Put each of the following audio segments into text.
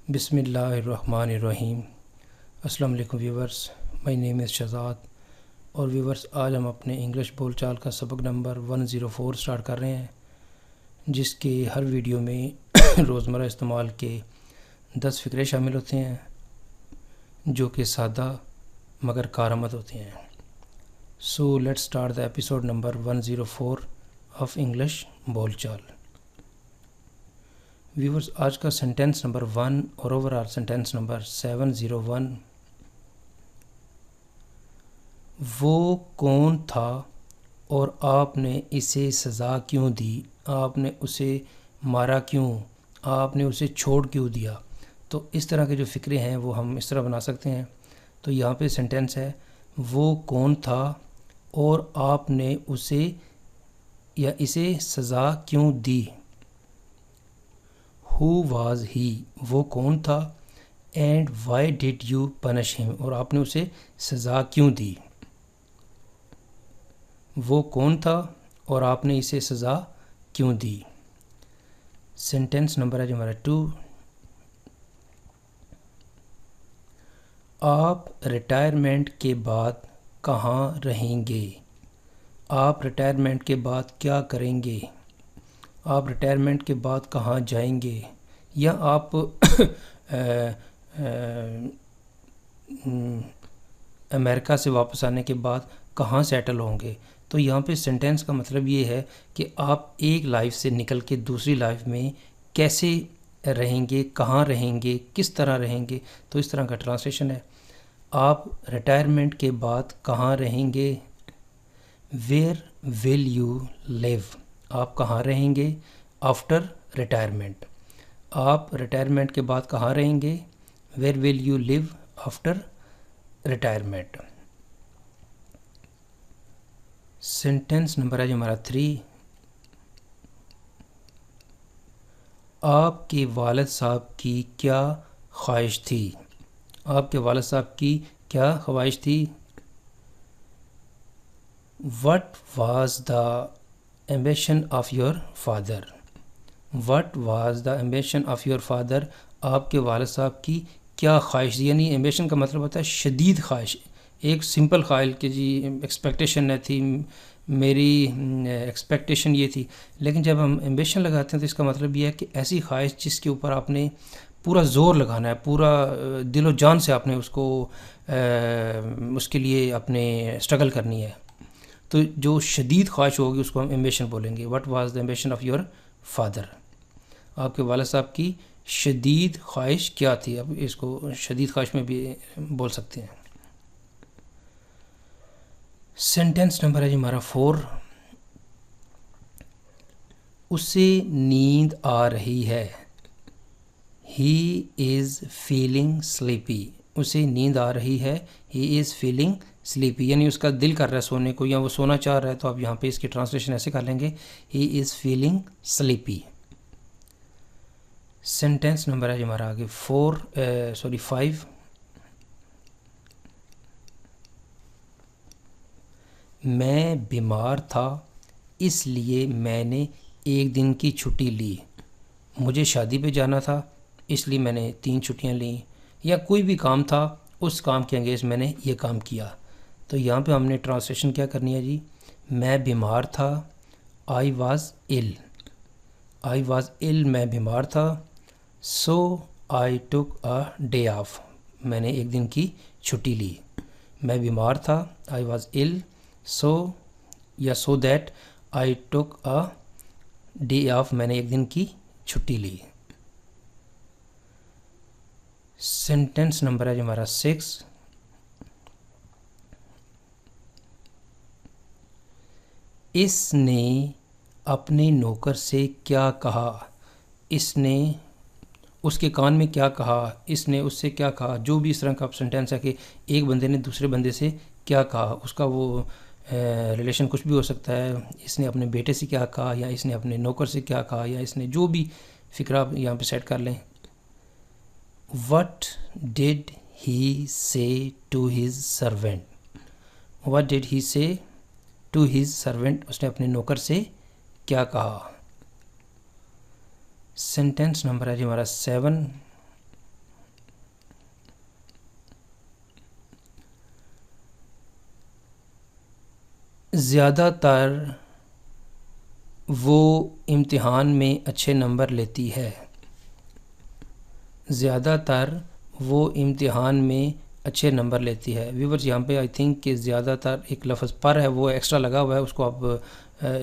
बिस्मिल्लाहिर्रहमानिर्रहीम। अस्सलाम वालेकुम viewers, my name is Shahzad. और व्यूवर्स, आज हम अपने इंग्लिश बोलचाल का सबक नंबर 104 स्टार्ट कर रहे हैं, जिसके हर वीडियो में रोज़मर्रा इस्तेमाल के 10 फ़िक्रे शामिल होते हैं, जो कि सादा मगर कारआमद होते हैं। So let's start the episode number 104 of English बोलचाल। व्यूवर्स, आज का सेंटेंस नंबर 1 और ओवरऑल सेंटेंस नंबर 701। वो कौन था और आपने इसे सज़ा क्यों दी? आपने उसे मारा क्यों? आपने उसे छोड़ क्यों दिया? तो इस तरह के जो फ़िक्रे हैं वो हम इस तरह बना सकते हैं। तो यहाँ पे सेंटेंस है, वो कौन था और आपने उसे या इसे सज़ा क्यों दी? Who was he? वो कौन था? And why did you punish him? और आपने उसे सज़ा क्यों दी? वो कौन था और आपने इसे सज़ा क्यों दी? सेंटेंस नंबर है जो हमारा 2। आप रिटायरमेंट के बाद कहाँ रहेंगे? आप रिटायरमेंट के बाद क्या करेंगे? आप रिटायरमेंट के बाद कहाँ जाएंगे? या आप अमेरिका से वापस आने के बाद कहाँ सेटल होंगे? तो यहाँ पे सेंटेंस का मतलब ये है कि आप एक लाइफ से निकल के दूसरी लाइफ में कैसे रहेंगे, कहाँ रहेंगे, किस तरह रहेंगे। तो इस तरह का ट्रांसलेशन है। आप रिटायरमेंट के बाद कहाँ रहेंगे? Where will you live? आप कहाँ रहेंगे आफ्टर रिटायरमेंट? आप रिटायरमेंट के बाद कहाँ रहेंगे? Where will you live after retirement? Sentence number है जो हमारा 3। आपके वालिद साहब की क्या ख्वाहिश थी? आपके वालिद साहब की क्या ख्वाहिश थी? What was the ambition of your father? What was the ambition of your father? आपके वालिद साहब की क्या ख्वाहिश थी? यानी एम्बिशन का मतलब होता है शदीद ख्वाहिश। एक सिंपल ख्वाहिश कि जी एक्सपेक्टेशन न थी, मेरी एक्सपेक्टेशन ये थी। लेकिन जब हम एम्बिशन लगाते हैं तो इसका मतलब ये है कि ऐसी ख्वाहिश जिसके ऊपर आपने पूरा ज़ोर लगाना है, पूरा दिलो जान से आपने उसको उसके लिए अपने स्ट्रगल करनी है। तो जो शदीद ख्वाहिश होगी उसको हम एम्बिशन बोलेंगे। What was the ambition of your father? आपके वालिद साहब की शदीद ख्वाहिश क्या थी? अब इसको शदीद ख्वाहिश में भी बोल सकते हैं। सेंटेंस नंबर है जी हमारा 4। उसे नींद आ रही है। He is feeling sleepy. उसे नींद आ रही है। ही इज़ फीलिंग स्लीपी, यानी उसका दिल कर रहा है सोने को या वो सोना चाह रहा है। तो आप यहाँ पे इसकी ट्रांसलेशन ऐसे कर लेंगे, he is feeling sleepy. Sentence number है जो हमारा आगे 5। मैं बीमार था इसलिए मैंने एक दिन की छुट्टी ली। मुझे शादी पे जाना था इसलिए मैंने 3 छुट्टियां ली। या कोई भी काम था, उस काम के अंगेज मैंने ये काम किया। तो यहाँ पे हमने ट्रांसलेशन क्या करनी है जी? मैं बीमार था, I was ill. I was ill, मैं बीमार था। सो आई टुक अ डे ऑफ, मैंने एक दिन की छुट्टी ली। मैं बीमार था, आई वॉज इल, सो या so that I took a day of, मैंने एक दिन की छुट्टी ली। सेंटेंस नंबर है जो हमारा 6। इसने अपने नौकर से क्या कहा? इसने उसके कान में क्या कहा? इसने उससे क्या कहा? जो भी इस तरह का सेंटेंस है कि एक बंदे ने दूसरे बंदे से क्या कहा, उसका वो रिलेशन कुछ भी हो सकता है। इसने अपने बेटे से क्या कहा, या इसने अपने नौकर से क्या कहा, या इसने जो भी फिक्रा आप यहाँ पे सेट कर लें। What did he say to his servant? What did he say to his servant? उसने अपने नौकर से क्या कहा? सेंटेंस नंबर है जी हमारा 7। ज़्यादातर वो इम्तिहान में अच्छे नंबर लेती है। ज़्यादातर वो इम्तिहान में अच्छे नंबर लेती है। व्यूवर्स, यहाँ पे आई थिंक कि ज़्यादातर एक लफ्ज़ पर है, वो एक्स्ट्रा लगा हुआ है, उसको आप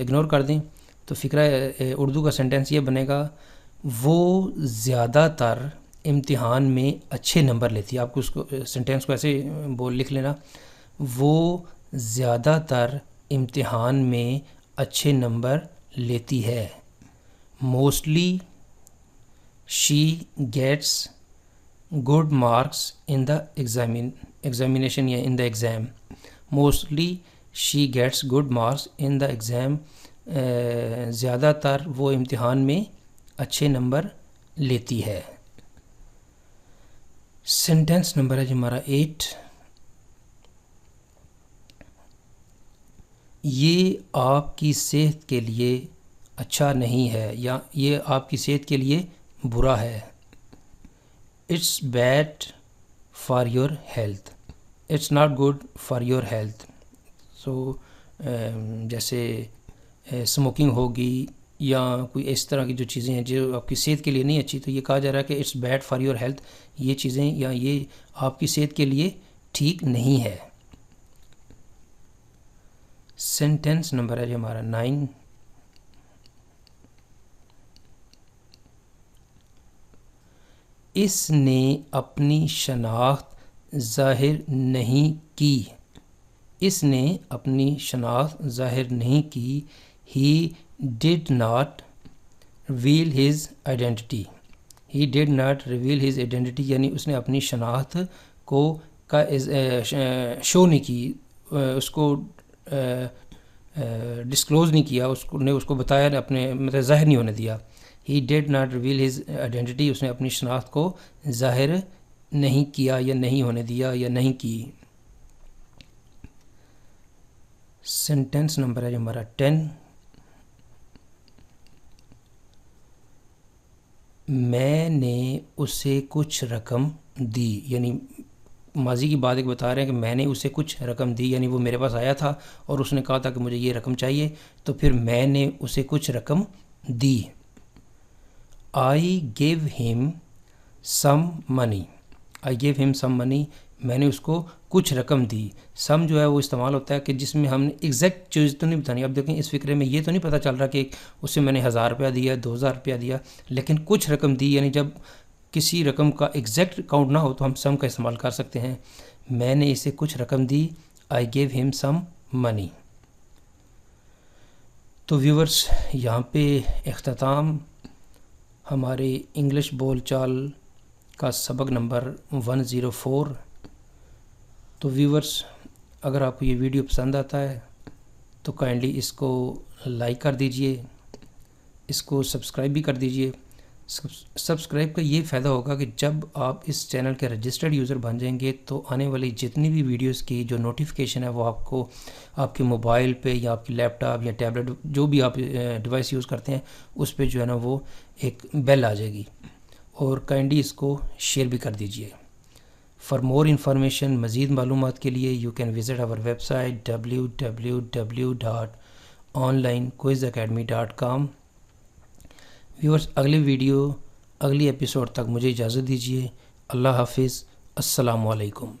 इग्नोर कर दें। तो फ़िक्रा उर्दू का सेंटेंस ये बनेगा, वो ज़्यादातर इम्तिहान में अच्छे नंबर लेती है। आपको उसको सेंटेंस को ऐसे बोल लिख लेना, वो ज़्यादातर इम्तिहान में अच्छे नंबर लेती है। Mostly she gets good marks in the examination या in the exam. Mostly she gets good marks in the exam. ज़्यादातर वो इम्तिहान में अच्छे नंबर लेती है। सेंटेंस नंबर है जी हमारा 8। ये आपकी सेहत के लिए अच्छा नहीं है या ये आपकी सेहत के लिए बुरा है। It's bad for your health. It's not good for your health. So जैसे स्मोकिंग होगी या कोई इस तरह की जो चीज़ें हैं जो आपकी सेहत के लिए नहीं अच्छी, तो ये कहा जा रहा है कि it's bad for your health, ये चीज़ें या ये आपकी सेहत के लिए ठीक नहीं है। सेंटेंस नंबर है जी हमारा 9। इसने अपनी शनाख्त ज़ाहिर नहीं की। इसने अपनी शनाख्त ज़ाहिर नहीं की। He did not reveal his identity. He did not reveal his identity यानी उसने अपनी शनाख्त को का शो नहीं की, उसको डिस्क्लोज़ नहीं किया, उसको बताया, अपने मतलब ज़ाहिर नहीं होने दिया। He did not reveal his identity, उसने अपनी शनाख्त को ज़ाहिर नहीं किया या नहीं होने दिया या नहीं की। सेंटेंस नंबर है हमारा 10। मैंने उसे कुछ रकम दी, यानी माजी की बात एक बता रहे हैं कि मैंने उसे कुछ रकम दी, यानी वो मेरे पास आया था और उसने कहा था कि मुझे ये रकम चाहिए, तो फिर मैंने उसे कुछ रकम दी। I give him some money. I give him some money, मैंने उसको कुछ रकम दी। सम जो है वो इस्तेमाल होता है कि जिसमें हमने एग्जैक्ट चीज़ तो नहीं बतानी। अब देखें, इस फिक्रे में ये तो नहीं पता चल रहा कि उससे मैंने 1000 रुपया दिया, 2000 रुपया दिया, लेकिन कुछ रकम दी, यानी जब किसी रकम का एग्जैक्ट काउंट ना हो तो हम सम का इस्तेमाल कर सकते हैं। मैंने इसे कुछ रकम दी। I give him some money. तो व्यूवर्स, यहाँ पे इख्तिताम हमारे इंग्लिश बोलचाल का सबक नंबर 104। तो व्यूवर्स, अगर आपको ये वीडियो पसंद आता है तो काइंडली इसको लाइक कर दीजिए, इसको सब्सक्राइब भी कर दीजिए। सब्सक्राइब का ये फ़ायदा होगा कि जब आप इस चैनल के रजिस्टर्ड यूज़र बन जाएंगे तो आने वाली जितनी भी वीडियोस की जो नोटिफिकेशन है वो आपको आपके मोबाइल पे या आपकी लैपटॉप या टैबलेट जो भी आप डिवाइस यूज़ करते हैं उस पे जो है ना वो एक बेल आ जाएगी। और काइंडली इसको शेयर भी कर दीजिए। फॉर मोर इन्फॉर्मेशन, मज़ीद मालूमात के लिए you can visit our website www.onlinequizacademy.com। Viewers, अगली एपिसोड तक मुझे इजाज़त दीजिए। अल्लाह हाफिज़। अस्सलामु अलैकुम।